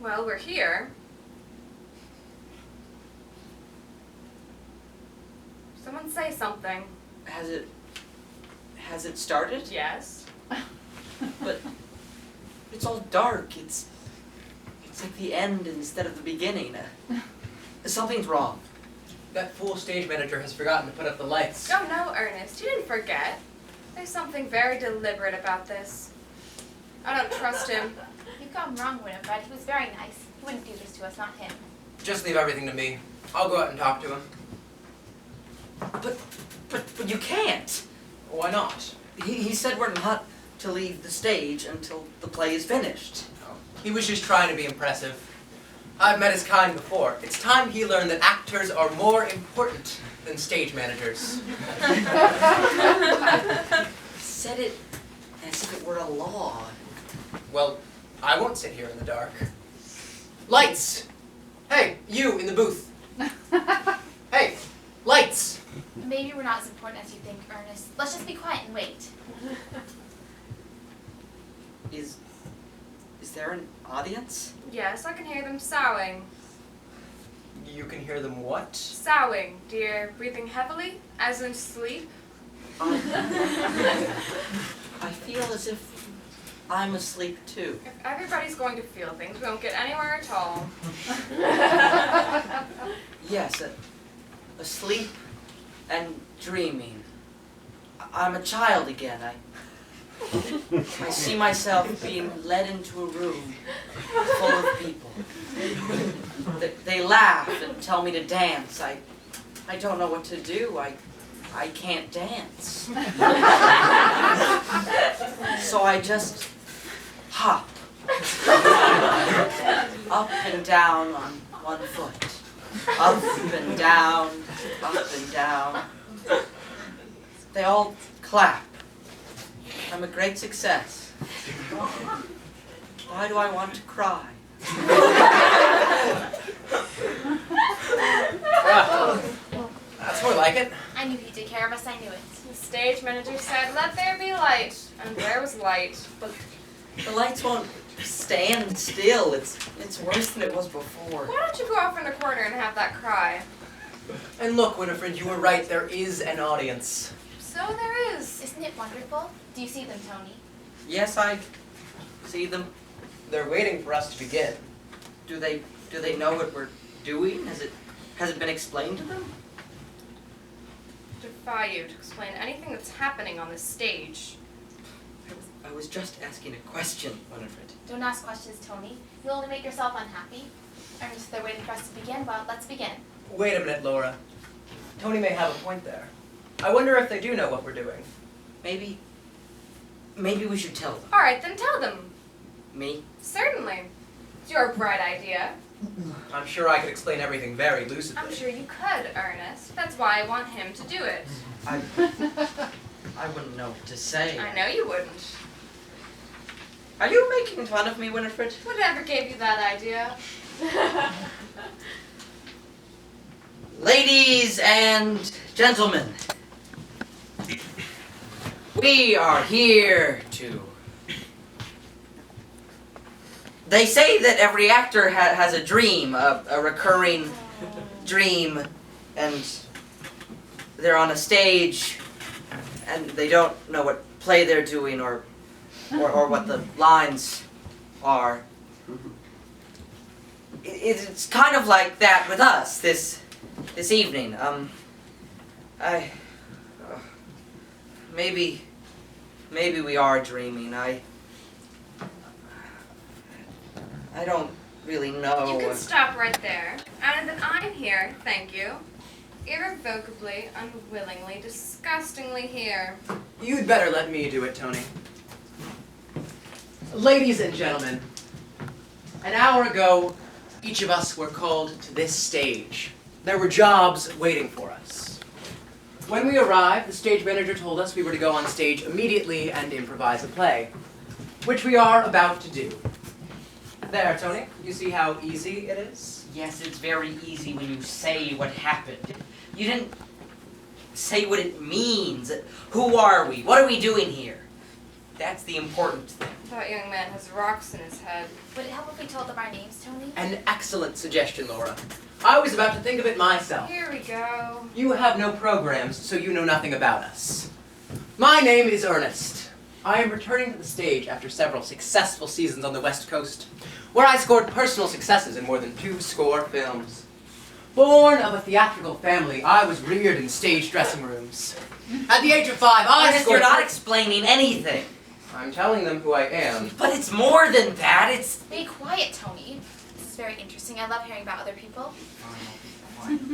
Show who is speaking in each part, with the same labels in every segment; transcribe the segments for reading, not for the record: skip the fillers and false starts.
Speaker 1: Well, we're here. Someone say something.
Speaker 2: Has it started?
Speaker 1: Yes.
Speaker 2: But it's all dark. It's like the end instead of the beginning. Something's wrong.
Speaker 3: That fool stage manager has forgotten to put up the lights.
Speaker 1: Oh no, Ernest, you didn't forget. There's something very deliberate about this. I don't trust him.
Speaker 4: You've gone wrong, Winifred. He was very nice. He wouldn't do this to us, not him.
Speaker 3: Just leave everything to me. I'll go out and talk to him.
Speaker 2: But you can't.
Speaker 3: Why not?
Speaker 2: He said we're not to leave the stage until the play is finished.
Speaker 3: He was just trying to be impressive. I've met his kind before. It's time he learned that actors are more important than stage managers.
Speaker 2: He said it as if it were a law.
Speaker 3: Well, I won't sit here in the dark. Lights! Hey, you in the booth. Hey, lights!
Speaker 4: Maybe we're not as important as you think, Ernest. Let's just be quiet and wait.
Speaker 2: Is there an audience?
Speaker 1: Yes, I can hear them soughing.
Speaker 3: You can hear them what?
Speaker 1: Soughing, dear. Breathing heavily, as in sleep.
Speaker 2: I feel as if I'm asleep too.
Speaker 1: If everybody's going to feel things, we won't get anywhere at all.
Speaker 2: Yes, asleep and dreaming. I'm a child again. I see myself being led into a room full of people. They laugh and tell me to dance. I don't know what to do. I can't dance. So I just hop. Up and down on one foot. Up and down, up and down. They all clap. I'm a great success. Why do I want to cry?
Speaker 3: That's more like it.
Speaker 4: I knew he'd take care of us. I knew it.
Speaker 1: The stage manager said, "Let there be light," and there was light.
Speaker 2: But the lights won't stand still. It's worse than it was before.
Speaker 1: Why don't you go off in the corner and have that cry?
Speaker 3: And look, Winifred, you were right. There is an audience.
Speaker 1: So there is.
Speaker 4: Isn't it wonderful? Do you see them, Tony?
Speaker 2: Yes, I see them.
Speaker 3: They're waiting for us to begin.
Speaker 2: Do they know what we're doing? Has it been explained to them?
Speaker 1: I defy you to explain anything that's happening on this stage.
Speaker 2: I was just asking a question, Winifred.
Speaker 4: Don't ask questions, Tony. You'll only make yourself unhappy. Ernest, they're waiting for us to begin. Well, let's begin.
Speaker 3: Wait a minute, Laura. Tony may have a point there. I wonder if they do know what we're doing.
Speaker 2: Maybe we should tell them.
Speaker 1: All right, then tell them.
Speaker 2: Me?
Speaker 1: Certainly. It's your bright idea.
Speaker 3: I'm sure I could explain everything very lucidly.
Speaker 1: I'm sure you could, Ernest. That's why I want him to do it.
Speaker 2: I wouldn't know what to say.
Speaker 1: I know you wouldn't.
Speaker 2: Are you making fun of me, Winifred?
Speaker 1: Whatever gave you that idea?
Speaker 2: Ladies and gentlemen, we are here to... They say that every actor has a dream, a recurring dream, and they're on a stage, and they don't know what play they're doing or what the lines are. It's kind of like that with us this evening. Maybe we are dreaming. I don't really know.
Speaker 1: You can stop right there. And then I'm here, thank you. Irrevocably, unwillingly, disgustingly here.
Speaker 3: You'd better let me do it, Tony. Ladies and gentlemen, an hour ago, each of us were called to this stage. There were jobs waiting for us. When we arrived, the stage manager told us we were to go on stage immediately and improvise a play, which we are about to do. There, Tony, you see how easy it is?
Speaker 2: Yes, it's very easy when you say what happened. You didn't say what it means. Who are we? What are we doing here?
Speaker 5: That's the important thing.
Speaker 1: That young man has rocks in his head.
Speaker 4: Would it help if we told them our names, Tony?
Speaker 3: An excellent suggestion, Laura. I was about to think of it myself.
Speaker 1: Here we go.
Speaker 3: You have no programs, so you know nothing about us. My name is Ernest. I am returning to the stage after several successful seasons on the West Coast, where I scored personal successes in more than 2 films. Born of a theatrical family, I was reared in stage dressing rooms. At the age of 5, I
Speaker 5: Ernest,
Speaker 3: scored...
Speaker 5: you're not explaining anything.
Speaker 3: I'm telling them who I am.
Speaker 5: But it's more than that. It's...
Speaker 4: Be quiet, Tony. This is very interesting. I love hearing about other people.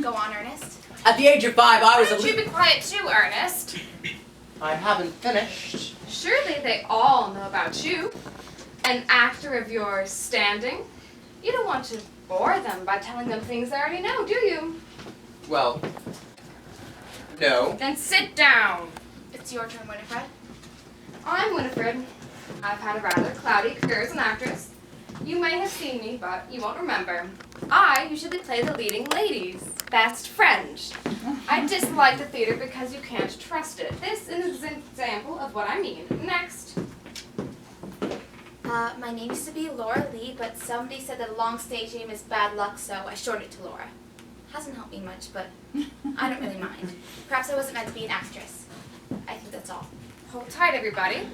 Speaker 4: Go on, Ernest.
Speaker 3: At the age of 5, I was
Speaker 1: Why
Speaker 3: a...
Speaker 1: don't you be quiet too, Ernest?
Speaker 3: I haven't finished.
Speaker 1: Surely they all know about you. An actor of your standing. You don't want to bore them by telling them things they already know, do you?
Speaker 3: Well, no.
Speaker 1: Then sit down.
Speaker 4: It's your turn, Winifred.
Speaker 1: I'm Winifred. I've had a rather cloudy career as an actress. You may have seen me, but you won't remember. I usually play the leading lady's best friend. I dislike the theater because you can't trust it. This is an example of what I mean. Next.
Speaker 4: My name used to be Laura Lee, but somebody said that a long stage name is bad luck, so I shortened it to Laura. Hasn't helped me much, but I don't really mind. Perhaps I wasn't meant to be an actress. I think that's all.
Speaker 1: Hold tight, everybody.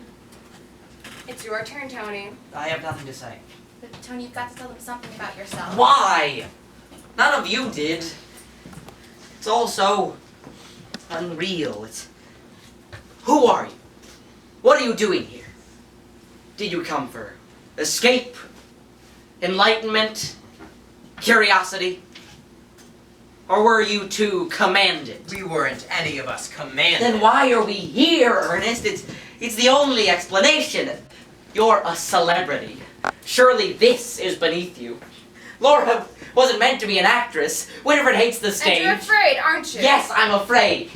Speaker 1: It's your turn, Tony.
Speaker 5: I have nothing to say.
Speaker 4: But Tony, you've got to tell them something about yourself.
Speaker 5: Why? None of you did. It's all so unreal. It's... Who are you? What are you doing here? Did you come for escape? Enlightenment? Curiosity? Or were you too commanded?
Speaker 3: We weren't any of us commanded.
Speaker 5: Then why are we here, Ernest? It's the only explanation. You're a celebrity. Surely this is beneath you. Laura wasn't meant to be an actress. Winifred hates the stage.
Speaker 1: And you're afraid, aren't you?
Speaker 5: Yes, I'm afraid.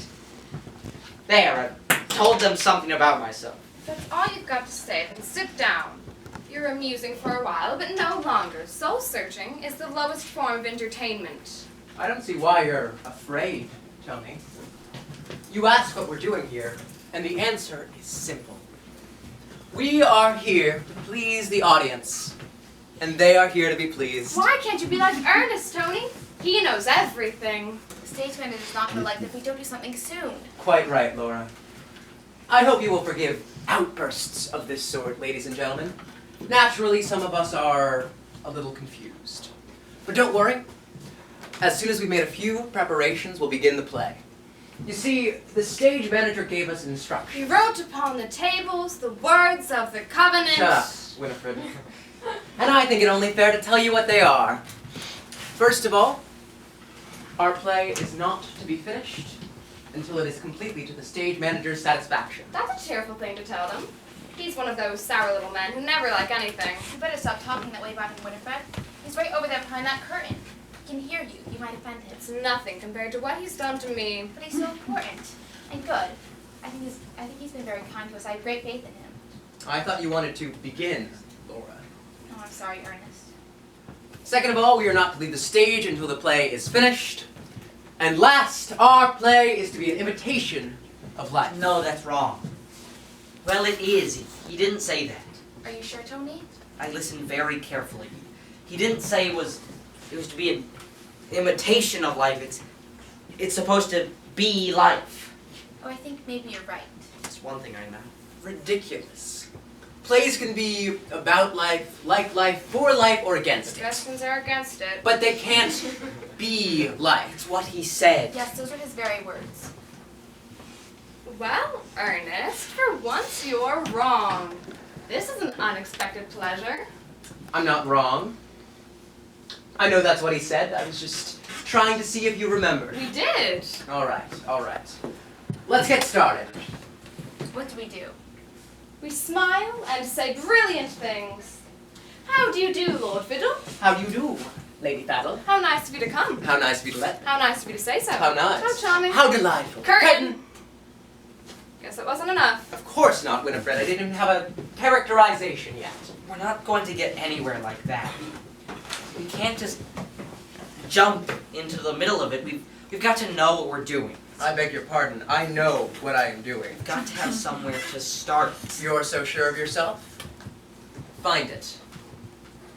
Speaker 5: There, I told them something about myself.
Speaker 1: That's all you've got to say, then sit down. You're amusing for a while, but no longer. Soul searching is the lowest form of entertainment.
Speaker 3: I don't see why you're afraid, Tony. You ask what we're doing here, and the answer is simple. We are here to please the audience, and they are here to be pleased.
Speaker 1: Why can't you be like Ernest, Tony? He knows everything.
Speaker 4: The stage manager's not going to like it if we don't do something soon.
Speaker 3: Quite right, Laura. I hope you will forgive outbursts of this sort, ladies and gentlemen. Naturally, some of us are a little confused. But don't worry. As soon as we've made a few preparations, we'll begin the play. You see, the stage manager gave us instructions.
Speaker 1: He wrote upon the tables the words of the covenant.
Speaker 3: Shut up, Winifred. And I think it only fair to tell you what they are. First of all, our play is not to be finished until it is completely to the stage manager's satisfaction.
Speaker 1: That's a cheerful thing to tell them. He's one of those sour little men who never like anything.
Speaker 4: You better stop talking that way about him, Winifred. He's right over there behind that curtain. He can hear you. You might offend him.
Speaker 1: It's nothing compared to what he's done to me.
Speaker 4: But he's so important and good. I think he's been very kind to us. I have great faith in him.
Speaker 3: I thought you wanted to begin, Laura.
Speaker 4: Oh, I'm sorry, Ernest.
Speaker 3: Second of all, we are not to leave the stage until the play is finished. And last, our play is to be an imitation of life.
Speaker 5: No, that's wrong. Well, it is. He didn't say that.
Speaker 4: Are you sure, Tony?
Speaker 5: I listened very carefully. He didn't say it was to be an imitation of life. It's supposed to be life.
Speaker 4: Oh, I think maybe you're right.
Speaker 5: That's one thing I know.
Speaker 3: Ridiculous. Plays can be about life, like life, for life, or against it.
Speaker 1: Suggestions are against it.
Speaker 3: But they can't be life.
Speaker 5: It's what he said.
Speaker 4: Yes, those are his very words.
Speaker 1: Well, Ernest, for once you're wrong. This is an unexpected pleasure.
Speaker 3: I'm not wrong. I know that's what he said. I was just trying to see if you remembered.
Speaker 1: We did.
Speaker 3: All right, all right. Let's get started.
Speaker 4: What do we do?
Speaker 1: We smile and say brilliant things. How do you do, Lord Fiddle?
Speaker 3: How do you do, Lady Faddle?
Speaker 1: How nice of you to come.
Speaker 3: How nice of you to let me.
Speaker 1: How nice of you to say so.
Speaker 3: How nice.
Speaker 1: How charming.
Speaker 3: How delightful.
Speaker 1: Curtain. Guess it wasn't enough.
Speaker 3: Of course not, Winifred. I didn't even have a characterization yet.
Speaker 5: We're not going to get anywhere like that. We can't just jump into the middle of it. We've got to know what we're doing.
Speaker 3: I beg your pardon. I know what I am doing.
Speaker 5: Got to have somewhere to start.
Speaker 3: You're so sure of yourself? Find it.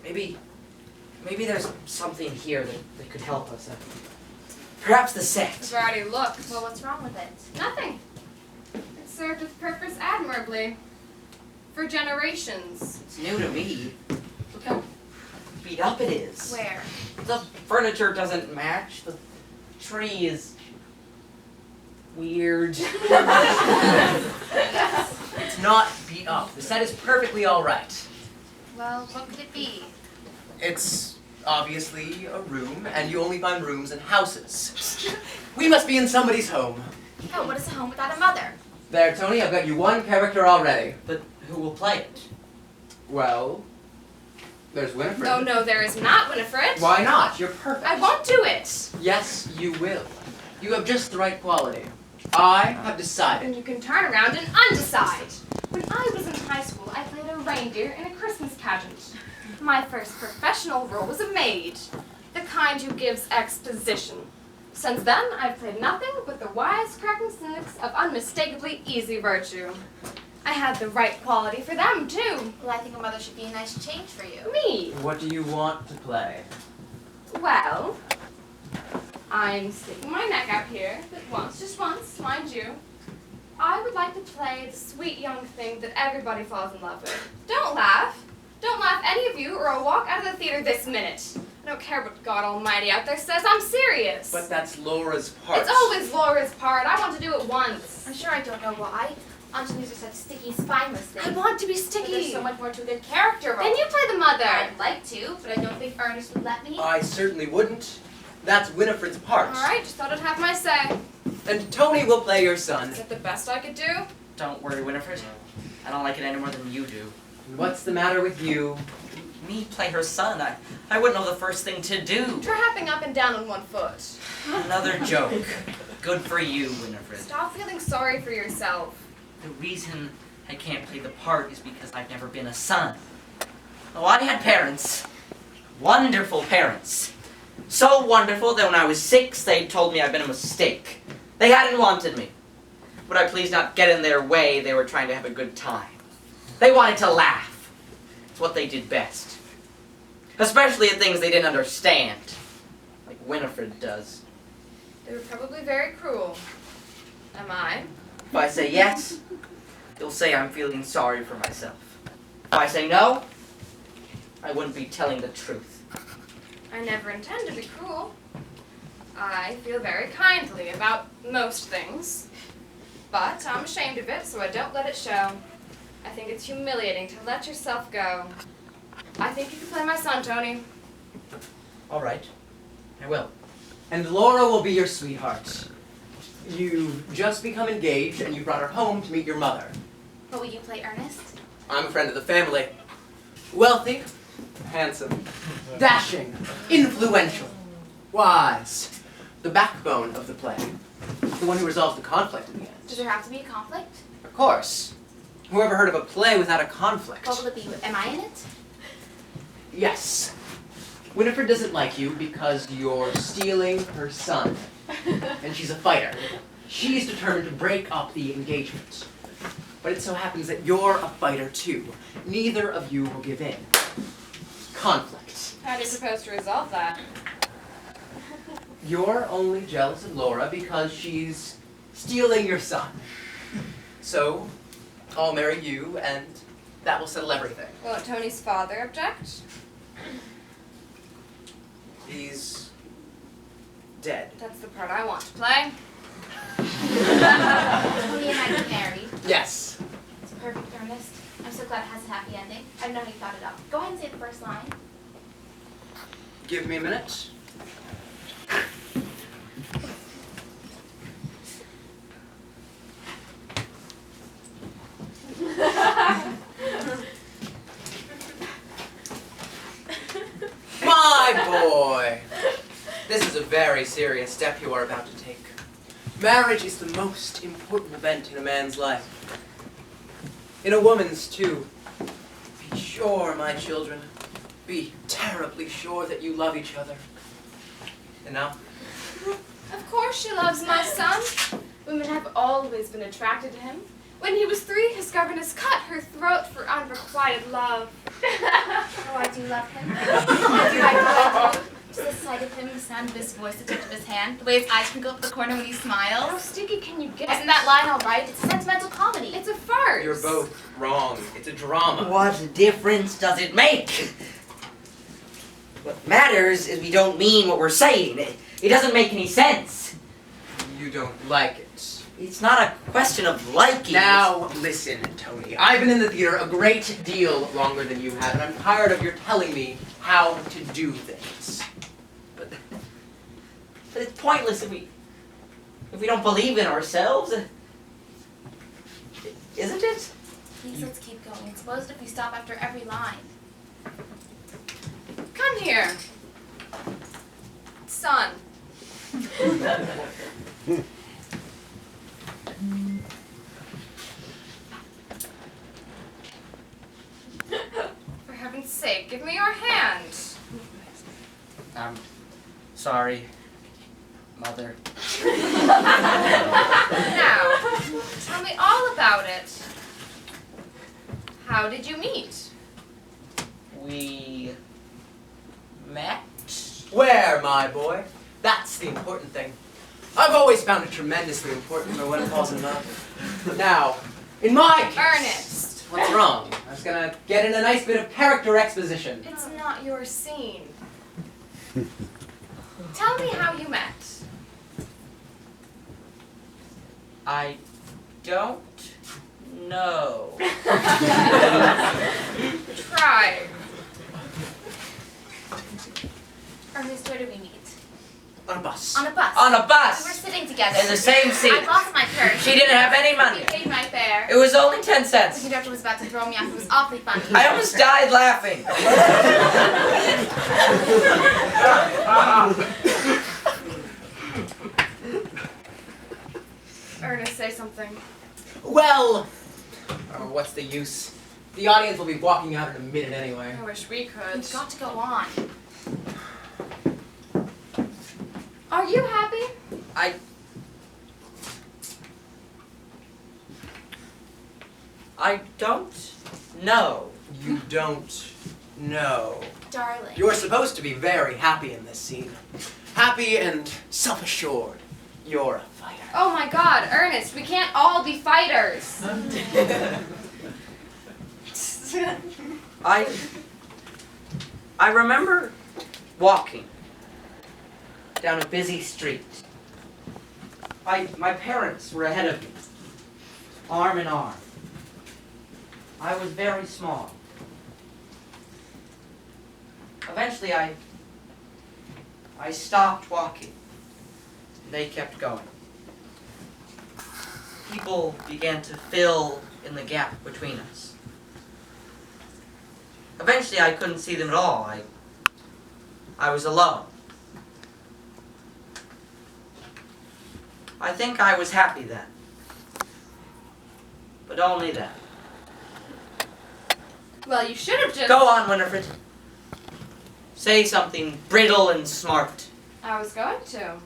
Speaker 5: Maybe there's something here that could help us. Perhaps the
Speaker 1: I've
Speaker 5: set.
Speaker 1: already looked.
Speaker 4: Well, what's wrong with it?
Speaker 1: Nothing. It served its purpose admirably. For generations.
Speaker 5: It's new to me. Look how beat up it is.
Speaker 4: Where?
Speaker 5: The furniture doesn't match. The tree is weird.
Speaker 3: It's not beat up. The set is perfectly all right.
Speaker 4: Well, what could it be?
Speaker 3: It's obviously a room, and you only find rooms in houses. We must be in somebody's home.
Speaker 4: Oh, what is a home without a mother?
Speaker 3: There, Tony, I've got you one character already.
Speaker 5: But who will play it?
Speaker 3: Well, there's Winifred.
Speaker 1: Oh no, there is not, Winifred.
Speaker 3: Why not? You're perfect.
Speaker 1: I won't do it.
Speaker 3: Yes, you will. You have just the right quality. I have decided.
Speaker 1: And you can turn around and undecide. When I was in high school, I played a reindeer in a Christmas pageant. My first professional role was a maid, the kind who gives exposition. Since then, I've played nothing but the wise-cracking cynics of unmistakably easy virtue. I had the right quality for them, too.
Speaker 4: Well, I think a mother should be a nice change for you.
Speaker 1: Me.
Speaker 3: What do you want to play?
Speaker 1: Well, I'm sticking my neck out here, but once, just once, mind you. I would like to play the sweet young thing that everybody falls in love with. Don't laugh. Don't laugh, any of you, or I'll walk out of the theater this minute. I don't care what God Almighty out there says. I'm serious.
Speaker 3: But that's Laura's part.
Speaker 1: It's always Laura's part. I want to do it once.
Speaker 4: I'm sure I don't know why. Ingenues are such sticky, spineless things.
Speaker 1: I want to be
Speaker 4: But
Speaker 1: sticky.
Speaker 4: there's so much more to a good character role.
Speaker 1: Then you play the mother.
Speaker 4: I'd like to, but I don't think Ernest would let me.
Speaker 3: I certainly wouldn't. That's Winifred's part.
Speaker 1: All right, just thought I'd have my say.
Speaker 3: And Tony will play your son.
Speaker 1: Is that the best I could do?
Speaker 5: Don't worry, Winifred. I don't like it any more than you do.
Speaker 3: What's the matter with you?
Speaker 5: Me play her son. I wouldn't know the first thing to do.
Speaker 1: Try hopping up and down on one foot.
Speaker 5: Another joke. Good for you, Winifred.
Speaker 1: Stop feeling sorry for yourself.
Speaker 5: The reason I can't play the part is because I've never been a son. Oh, I had parents. Wonderful parents. So wonderful that when I was 6, they told me I'd been a mistake. They hadn't wanted me. Would I please not get in their way? They were trying to have a good time. They wanted to laugh. It's what they did best. Especially at things they didn't understand. Like Winifred does.
Speaker 1: They were probably very cruel. Am I?
Speaker 5: If I say yes, you'll say I'm feeling sorry for myself. If I say no, I wouldn't be telling the truth.
Speaker 1: I never intend to be cruel. I feel very kindly about most things. But I'm ashamed of it, so I don't let it show. I think it's humiliating to let yourself go. I think you can play my son, Tony.
Speaker 5: All right, I will.
Speaker 3: And Laura will be your sweetheart. You've just become engaged and you brought her home to meet your mother.
Speaker 4: But will you play Ernest?
Speaker 3: I'm a friend of the family. Wealthy, handsome, dashing, influential, wise. The backbone of the play. The one who resolves the conflict in the end.
Speaker 4: Does there have to be a conflict?
Speaker 3: Of course. Who ever heard of a play without a conflict?
Speaker 4: What will it be? Am I in it?
Speaker 3: Yes. Winifred doesn't like you because you're stealing her son. And she's a fighter. She's determined to break up the engagement. But it so happens that you're a fighter too. Neither of you will give in. Conflict.
Speaker 1: How do you propose to resolve that?
Speaker 3: You're only jealous of Laura because she's stealing your son. So, I'll marry you and that will settle everything.
Speaker 1: Won't Tony's father object?
Speaker 3: He's dead.
Speaker 1: That's the part I want to play.
Speaker 4: Tony and I get married.
Speaker 3: Yes.
Speaker 4: It's perfect, Ernest. I'm so glad it has a happy ending. I've known you thought it up. Go ahead and say the first line.
Speaker 3: Give me a minute. My boy! This is a very serious step you are about to take. Marriage is the most important event in a man's life. In a woman's, too. Be sure, my children, be terribly sure that you love each other. And now,
Speaker 1: Of course she loves my son. Women have always been attracted to him. When he was 3, his governess cut her throat for unrequited love.
Speaker 4: Oh, I do love him. I do. Just the sight of him, the sound of his voice, the touch of his hand, the way his eyes can go up the corner when he smiles.
Speaker 1: How sticky can you get?
Speaker 4: Isn't that line all right? It's a sentimental comedy.
Speaker 1: It's a farce.
Speaker 3: You're both wrong. It's a drama.
Speaker 5: What difference does it make? What matters is we don't mean what we're saying. It doesn't make any sense.
Speaker 3: You don't like it.
Speaker 5: It's not a question of liking.
Speaker 3: Now, listen, Tony. I've been in the theater a great deal longer than you have, and I'm tired of your telling me how to do things.
Speaker 5: But it's pointless if we don't believe in ourselves. Isn't it?
Speaker 4: Please, let's keep going. Suppose if we stop after every line.
Speaker 1: Come here. Son. For heaven's sake, give me your hand.
Speaker 5: I'm sorry, Mother.
Speaker 1: Now, tell me all about it. How did you meet?
Speaker 5: We met?
Speaker 3: Where, my boy? That's the important thing. I've always found it tremendously important when one falls in love. Now, in my case...
Speaker 1: Ernest.
Speaker 3: What's wrong? I was gonna get in a nice bit of character exposition.
Speaker 1: It's not your scene. Tell me how you met.
Speaker 5: I don't know.
Speaker 1: Try.
Speaker 4: Ernest, where did we meet?
Speaker 3: On a bus.
Speaker 4: On a bus.
Speaker 5: On a
Speaker 4: We were
Speaker 5: bus!
Speaker 4: sitting together.
Speaker 5: In the same seat.
Speaker 4: I lost my purse.
Speaker 5: She didn't have any
Speaker 4: You
Speaker 5: money.
Speaker 4: paid my fare.
Speaker 5: It was only 10
Speaker 4: The
Speaker 5: cents.
Speaker 4: conductor was about to throw me off. It was awfully funny.
Speaker 5: I almost died laughing.
Speaker 1: Ernest, say something.
Speaker 3: Well, oh, what's the use? The audience will be walking out in a minute anyway.
Speaker 1: I wish we could.
Speaker 4: We've got to go on.
Speaker 1: Are you happy?
Speaker 5: I don't know.
Speaker 3: You don't know.
Speaker 4: Darling.
Speaker 3: You're supposed to be very happy in this scene. Happy and self-assured. You're a fighter.
Speaker 1: Oh my God, Ernest, we can't all be fighters.
Speaker 5: I remember walking down a busy street. My parents were ahead of me, arm in arm. I was very small. Eventually I stopped walking. They kept going. People began to fill in the gap between us. Eventually I couldn't see them at all. I was alone. I think I was happy then. But only then.
Speaker 1: Well, you should have just...
Speaker 5: Go on, Winifred. Say something brittle and smart.
Speaker 1: I was going to.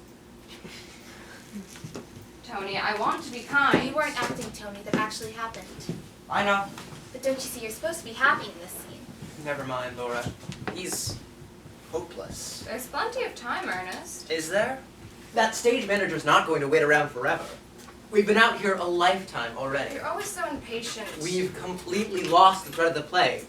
Speaker 1: Tony, I want to be kind.
Speaker 4: You weren't acting, Tony. That actually happened.
Speaker 5: I know.
Speaker 4: But don't you see, you're supposed to be happy in this scene.
Speaker 3: Never mind, Laura. He's hopeless.
Speaker 1: There's plenty of time, Ernest.
Speaker 3: Is there? That stage manager's not going to wait around forever. We've been out here a lifetime already.
Speaker 1: You're always so impatient.
Speaker 3: We've completely lost the thread of the play.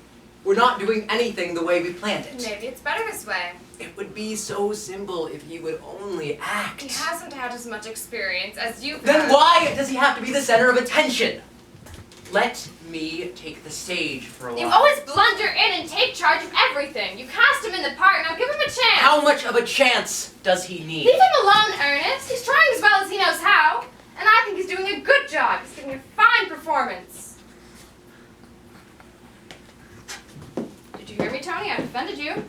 Speaker 3: We're not doing anything the way we planned it.
Speaker 1: Maybe it's better this way.
Speaker 3: It would be so simple if he would only act.
Speaker 1: He hasn't had as much experience as you've
Speaker 3: Then
Speaker 1: had.
Speaker 3: why does he have to be the center of attention? Let me take the stage for a while.
Speaker 1: You always blunder in and take charge of everything. You cast him in the part, now give him a chance.
Speaker 3: How much of a chance does he need?
Speaker 1: Leave him alone, Ernest. He's trying as well as he knows how. And I think he's doing a good job. He's giving a fine performance. Did you hear me, Tony? I defended you.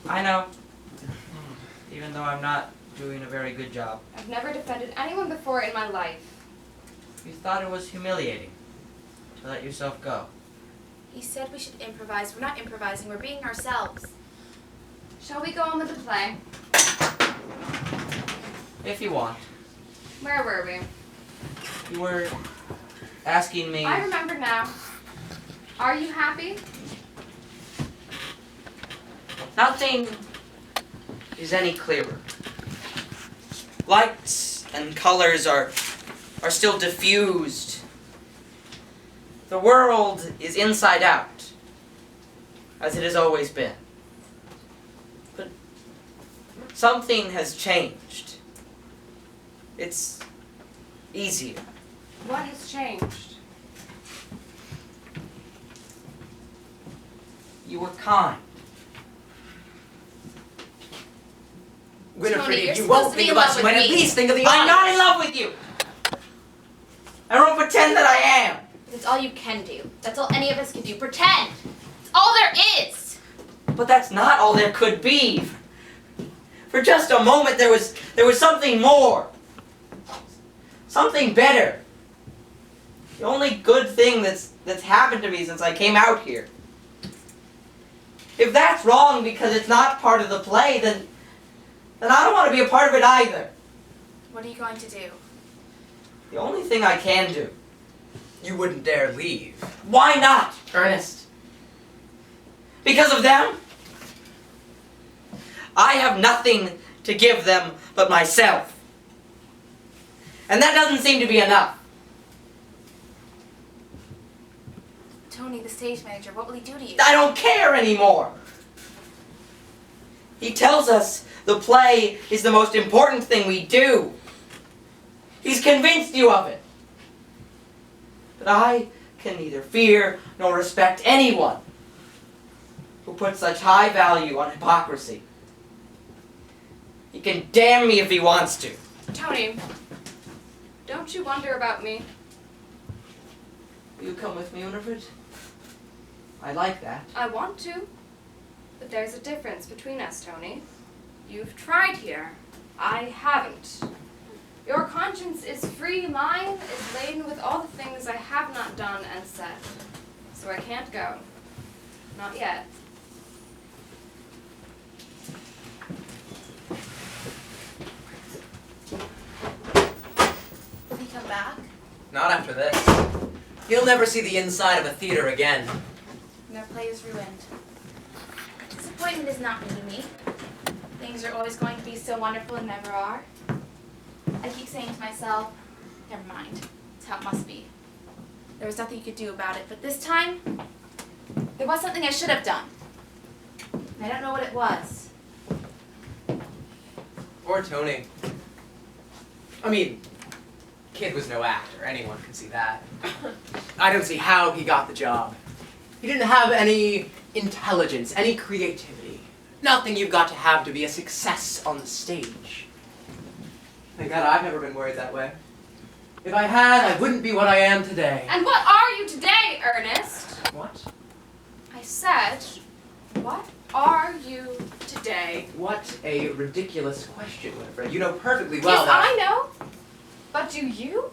Speaker 5: I know. Even though I'm not doing a very good job.
Speaker 1: I've never defended anyone before in my life.
Speaker 5: You thought it was humiliating to let yourself go.
Speaker 4: He said we should improvise. We're not improvising. We're being ourselves.
Speaker 1: Shall we go on with the play?
Speaker 5: If you want.
Speaker 1: Where were we?
Speaker 5: You were asking me...
Speaker 1: I remember now. Are you happy?
Speaker 5: Nothing is any clearer. Lights and colors are still diffused. The world is inside out, as it has always been. But something has changed. It's easier.
Speaker 1: What has changed?
Speaker 5: You were kind.
Speaker 3: Winifred,
Speaker 4: Tony, you're
Speaker 3: if you
Speaker 4: supposed
Speaker 3: won't
Speaker 4: to be
Speaker 3: think
Speaker 4: in
Speaker 3: of
Speaker 4: love
Speaker 3: us, you
Speaker 4: with
Speaker 3: might at
Speaker 4: me.
Speaker 3: least think of the
Speaker 5: I'm not
Speaker 3: audience.
Speaker 5: in love with you. I don't pretend that I am.
Speaker 4: That's all you can do. That's all any of us can do. Pretend. It's all there is.
Speaker 5: But that's not all there could be. For just a moment, there was something more. Something better. The only good thing that's happened to me since I came out here. If that's wrong because it's not part of the play, then I don't want to be a part of it either.
Speaker 4: What are you going to do?
Speaker 5: The only thing I can do.
Speaker 3: You wouldn't dare leave.
Speaker 5: Why not, Ernest? Because of them? I have nothing to give them but myself. And that doesn't seem to be enough.
Speaker 4: Tony, the stage manager, what will he do to you?
Speaker 5: I don't care anymore. He tells us the play is the most important thing we do. He's convinced you of it. But I can neither fear nor respect anyone who puts such high value on hypocrisy. He can damn me if he wants to.
Speaker 1: Tony, don't you wonder about me?
Speaker 5: Will you come with me, Winifred? I like that.
Speaker 1: I want to. But there's a difference between us, Tony. You've tried here. I haven't. Your conscience is free. Mine is laden with all the things I have not done and said. So I can't go. Not yet.
Speaker 4: Will he come back?
Speaker 3: Not after this. You'll never see the inside of a theater again.
Speaker 4: Their play is ruined. Disappointment is not new to me. Things are always going to be so wonderful and never are. I keep saying to myself, never mind. It's how it must be. There was nothing you could do about it, but this time, there was something I should have done. And I don't know what it was.
Speaker 3: Poor Tony. I mean, kid was no actor. Anyone can see that. I don't see how he got the job. He didn't have any intelligence, any creativity. Nothing you've got to have be a success on the stage. Thank God I've never been worried that way. If I had, I wouldn't be what I am today.
Speaker 1: And what are you today, Ernest?
Speaker 3: What?
Speaker 1: I said, what are you today?
Speaker 3: What a ridiculous question, Winifred. You know perfectly well
Speaker 1: Yes,
Speaker 3: that...
Speaker 1: I know. But do you?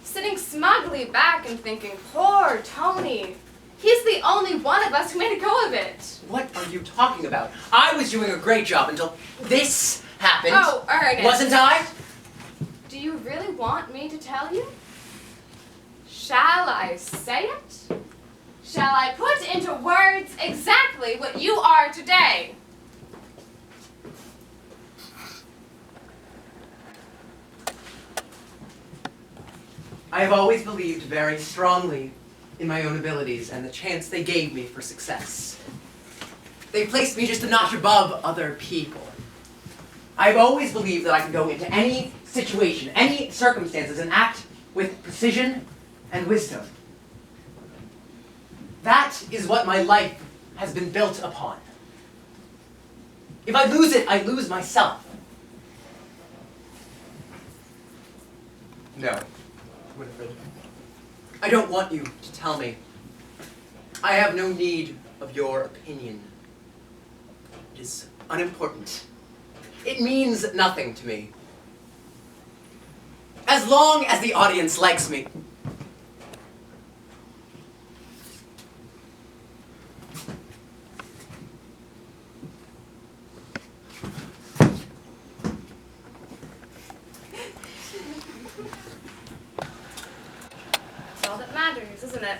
Speaker 1: Sitting smugly back and thinking, poor Tony. He's the only one of us who made a go of it.
Speaker 3: What are you talking about? I was doing a great job until this happened.
Speaker 1: Oh, Ernest.
Speaker 3: Wasn't I?
Speaker 1: Do you really want me to tell you? Shall I say it? Shall I put into words exactly what you are today?
Speaker 3: I have always believed very strongly in my own abilities and the chance they gave me for success. They placed me just a notch above other people. I've always believed that I can go into any situation, any circumstances, and act with precision and wisdom. That is what my life has been built upon. If I lose it, I lose myself. No, Winifred. I don't want you to tell me. I have no need of your opinion. It is unimportant. It means nothing to me. As long as the audience likes me.
Speaker 1: isn't it?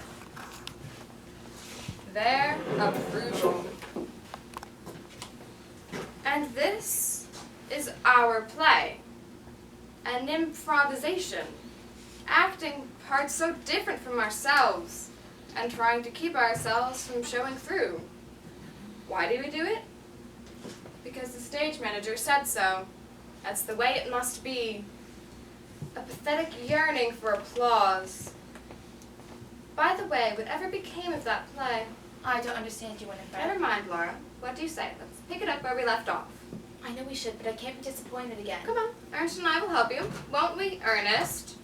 Speaker 1: Their approval. And this is our play. An improvisation. Acting parts so different from ourselves and trying to keep ourselves from showing through. Why do we do it? Because the stage manager said so. That's the way it must be. A pathetic yearning for applause. By the way, whatever became of that play?
Speaker 4: I don't understand you, Winifred.
Speaker 1: Never mind, Laura. What do you say? Let's pick it up where we left off.
Speaker 4: I know we should, but I can't be disappointed again.
Speaker 1: Come on, Ernest and I will help you. Won't we, Ernest?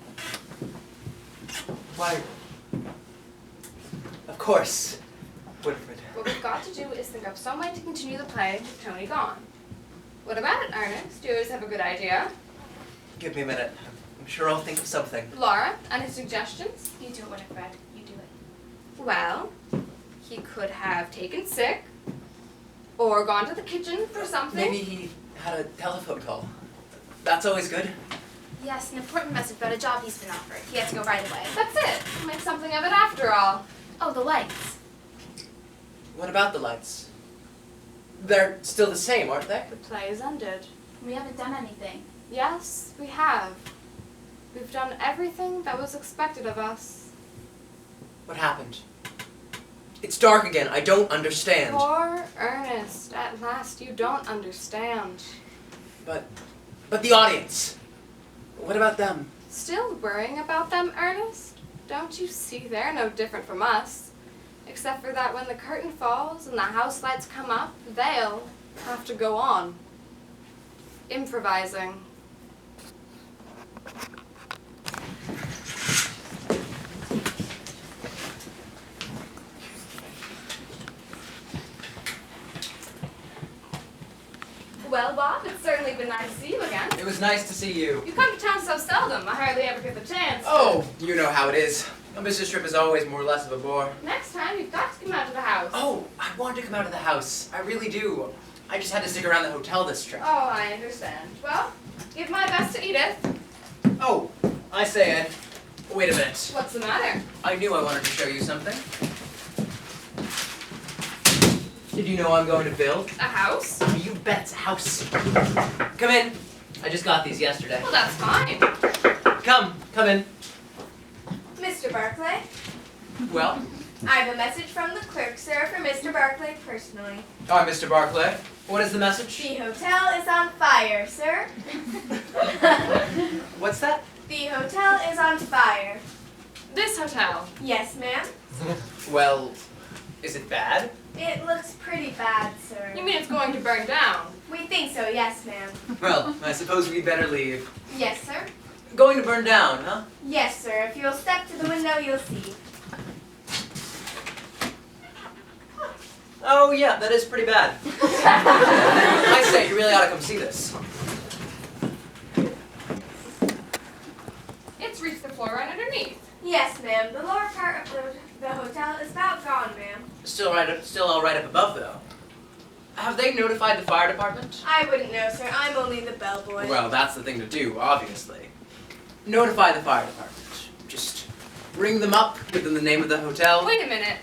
Speaker 3: Why? Of course, Winifred.
Speaker 1: What we've got to do is think up some way to continue the play with Tony gone. What about it, Ernest? Do you always have a good idea?
Speaker 3: Give me a minute. I'm sure I'll think of something.
Speaker 1: Laura, any suggestions?
Speaker 4: You do it, Winifred. You do it.
Speaker 1: Well, he could have taken sick, or gone to the kitchen for something.
Speaker 3: Maybe he had a telephone call. That's always good.
Speaker 4: Yes, an important message about a job he's been offered. He has to go right away.
Speaker 1: That's it. Make something of it after all.
Speaker 4: Oh, the lights.
Speaker 3: What about the lights? They're still the same, aren't they?
Speaker 1: The play is ended.
Speaker 4: We haven't done anything.
Speaker 1: Yes, we have. We've done everything that was expected of us.
Speaker 3: What happened? It's dark again. I don't understand.
Speaker 1: Poor Ernest. At last you don't understand.
Speaker 3: But the audience. What about them?
Speaker 1: Still worrying about them, Ernest? Don't you see they're no different from us? Except for that when the curtain falls and the house lights come up, they'll have to go on. Improvising. Well, Bob, it's certainly been nice to see you again.
Speaker 3: It was nice to see you.
Speaker 1: You come to town so seldom, I hardly ever get the chance.
Speaker 3: Oh, you know how it is. A business trip is always more or less of a bore.
Speaker 1: Next time, you've got to come out to the house.
Speaker 3: Oh, I wanted to come out of the house. I really do. I just had to stick around the hotel this trip.
Speaker 1: Oh, I understand. Well, give my best to Edith.
Speaker 3: Oh, I say, Ed. Wait a minute.
Speaker 1: What's the matter?
Speaker 3: I knew I wanted to show you something. Did you know I'm going to build?
Speaker 1: A house?
Speaker 3: You bet it's a house. Come in. I just got these yesterday.
Speaker 1: Well, that's fine.
Speaker 3: Come in.
Speaker 6: Mr. Barclay,
Speaker 3: Well,
Speaker 6: I have a message from the clerk, sir, for Mr. Barclay personally.
Speaker 3: I'm Mr. Barclay. What is the message?
Speaker 6: The hotel is on fire, sir.
Speaker 3: What's that?
Speaker 6: The hotel is on fire.
Speaker 1: This hotel.
Speaker 6: Yes, ma'am.
Speaker 3: Well, is it bad?
Speaker 6: It looks pretty bad, sir.
Speaker 1: You mean it's going to burn down?
Speaker 6: We think so, yes, ma'am.
Speaker 3: Well, I suppose we'd better leave.
Speaker 6: Yes, sir.
Speaker 3: Going to burn down, huh?
Speaker 6: Yes, sir. If you'll step to the window, you'll see.
Speaker 3: Oh, yeah, that is pretty bad. I say, you really ought to come see this.
Speaker 1: It's reached the floor right underneath.
Speaker 6: Yes, ma'am. The lower part of the hotel is about gone, ma'am.
Speaker 3: Still all right up above, though. Have they notified the fire department?
Speaker 6: I wouldn't know, sir. I'm only the bellboy.
Speaker 3: Well, that's the thing to do, obviously. Notify the fire department. Just ring them up, give them the name of the hotel.
Speaker 1: Wait a minute.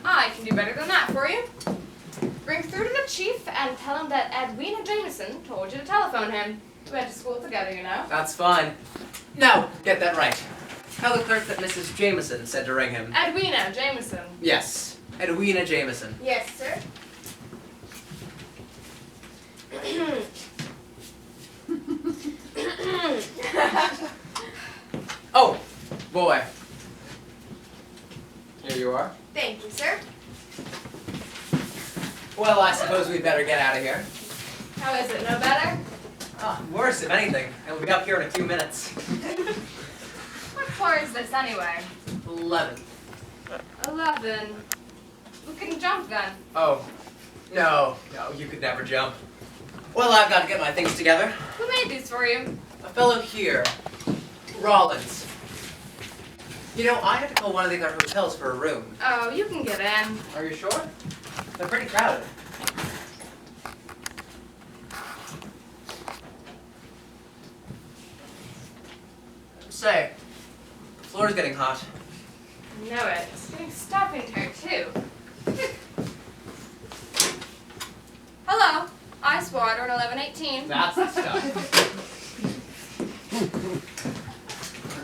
Speaker 1: I can do better than that for you. Ring through to the chief and tell him that Edwina Jameson told you to telephone him. We went to school together, you know.
Speaker 3: That's fine. No, get that right. Tell the clerk that Mrs. Jameson said to ring him.
Speaker 1: Edwina Jameson.
Speaker 3: Yes, Edwina Jameson.
Speaker 6: Yes, sir.
Speaker 3: Oh, boy. Here you are.
Speaker 6: Thank you, sir.
Speaker 3: Well, I suppose we'd better get out of here.
Speaker 1: How is it? No better?
Speaker 3: Ah, worse, if anything. It'll be up here in a few minutes.
Speaker 1: What floor is this anyway?
Speaker 3: 11.
Speaker 1: 11. We can jump then.
Speaker 3: Oh, no, you could never jump. Well, I've got to get my things together.
Speaker 1: Who made these for you?
Speaker 3: A fellow here, Rollins. You know, I had to call one of the other hotels for a room.
Speaker 1: Oh, you can get in.
Speaker 3: Are you sure? They're pretty crowded. Say, the floor's getting hot.
Speaker 1: I know it. It's getting stuffing here, too. Hello. Ice water at 11:18.
Speaker 3: That's the stuff.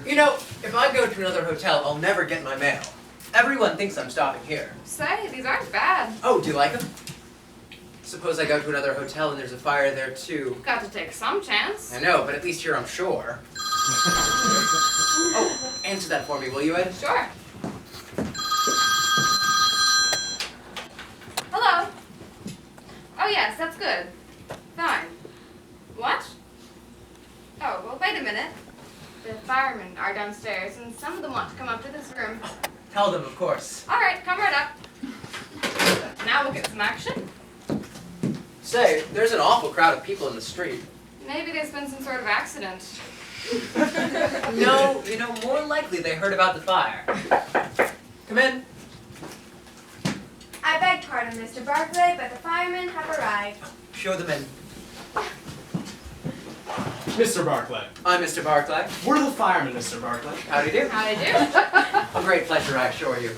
Speaker 3: You know, if I go to another hotel, I'll never get my mail. Everyone thinks I'm stopping here.
Speaker 1: Say, these aren't bad.
Speaker 3: Oh, do you like them? Suppose I go to another hotel and there's a fire there too.
Speaker 1: Got to take some chance.
Speaker 3: I know, but at least here I'm sure. Oh, answer that for me, will you, Ed?
Speaker 1: Sure. Hello. Oh, yes, that's good. Fine. What? Oh, well, wait a minute. The firemen are downstairs, and some of them want to come up to this room.
Speaker 3: Tell them, of course.
Speaker 1: All right, come right up. Now we'll get some action.
Speaker 3: Say, there's an awful crowd of people in the street.
Speaker 1: Maybe there's been some sort of accident.
Speaker 3: No, you know, more likely they heard about the fire. Come in.
Speaker 6: I beg pardon, Mr. Barclay, but the firemen have arrived.
Speaker 3: Show them in.
Speaker 7: Mr. Barclay.
Speaker 3: I'm Mr. Barclay.
Speaker 7: We're the firemen, Mr. Barclay.
Speaker 3: Howdy do.
Speaker 1: How'd I do?
Speaker 3: A great pleasure, I assure you.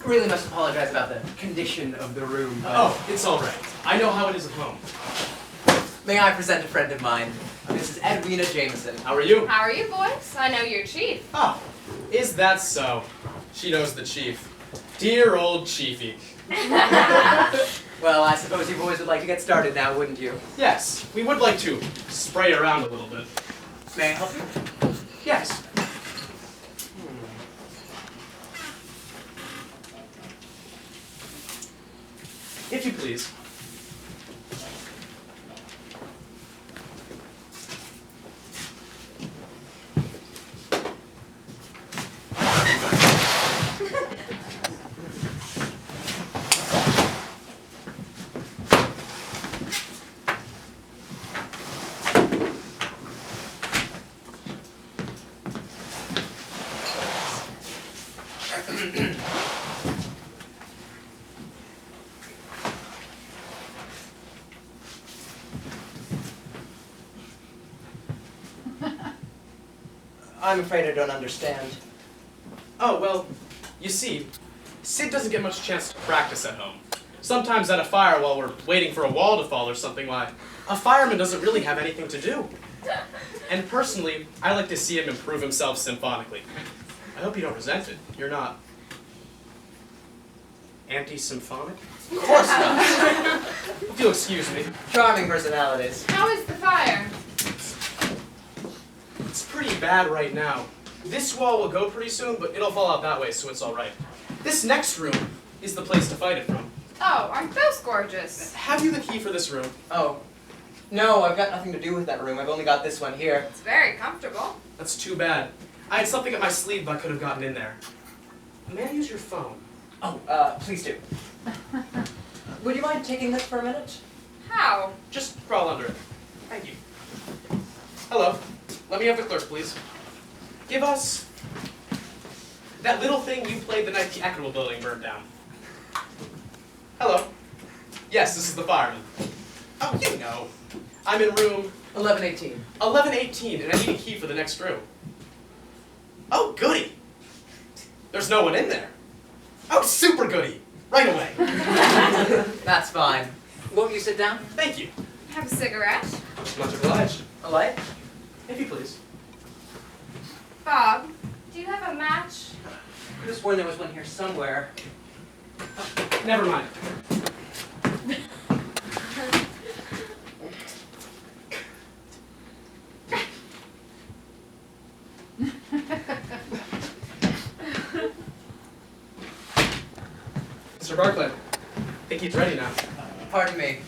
Speaker 3: Really must apologize about the condition of the room. But
Speaker 7: Oh, it's all right. I know how it is at home.
Speaker 3: may I present a friend of mine, Mrs. Edwina Jameson.
Speaker 7: How are you?
Speaker 1: How are you, boys? I know you're chief.
Speaker 7: Oh, is that so? She knows the chief. Dear old chiefy.
Speaker 3: Well, I suppose you boys would like to get started now, wouldn't you?
Speaker 7: Yes, we would like to spray around a little bit.
Speaker 3: May I help you?
Speaker 7: Yes. If you please.
Speaker 3: I'm afraid I don't understand.
Speaker 7: Oh, well, you see, Sid doesn't get much chance to practice at home. Sometimes at a fire while we're waiting for a wall to fall or something, why, a fireman doesn't really have anything to do. And personally, I like to see him improve himself symphonically. I hope you don't resent it. You're not anti-symphonic?
Speaker 3: Of course not.
Speaker 7: If you'll excuse me.
Speaker 3: Charming personalities.
Speaker 1: How is the fire?
Speaker 7: It's pretty bad right now. This wall will go pretty soon, but it'll fall out that way, so it's all right. This next room is the place to fight it from.
Speaker 1: Oh, aren't those gorgeous?
Speaker 7: Have you the key for this room?
Speaker 3: Oh. No, I've got nothing to do with that room. I've only got this one here.
Speaker 1: It's very comfortable.
Speaker 7: That's too bad. I had something up my sleeve, but I could have gotten in there. May I use your phone?
Speaker 3: Oh, please do. Would you mind taking this for a minute?
Speaker 1: How?
Speaker 7: Just crawl under it. Thank you. Hello. Let me have the clerk, please. Give us that little thing you played the night the Equitable building burned down. Hello. Yes, this is the fireman. Oh, you know. I'm in room
Speaker 3: 1118.
Speaker 7: 1118, and I need a key for the next room. Oh, goody. There's no one in there. Oh, super goody. Right away.
Speaker 3: That's fine. Won't you sit down?
Speaker 7: Thank you.
Speaker 1: Have a cigarette?
Speaker 7: Much obliged.
Speaker 3: A light?
Speaker 7: If you please.
Speaker 1: Bob, do you have a match?
Speaker 3: I could have sworn there was one here somewhere.
Speaker 7: Never mind. Mr. Barclay, I think he's ready now.
Speaker 3: Pardon me.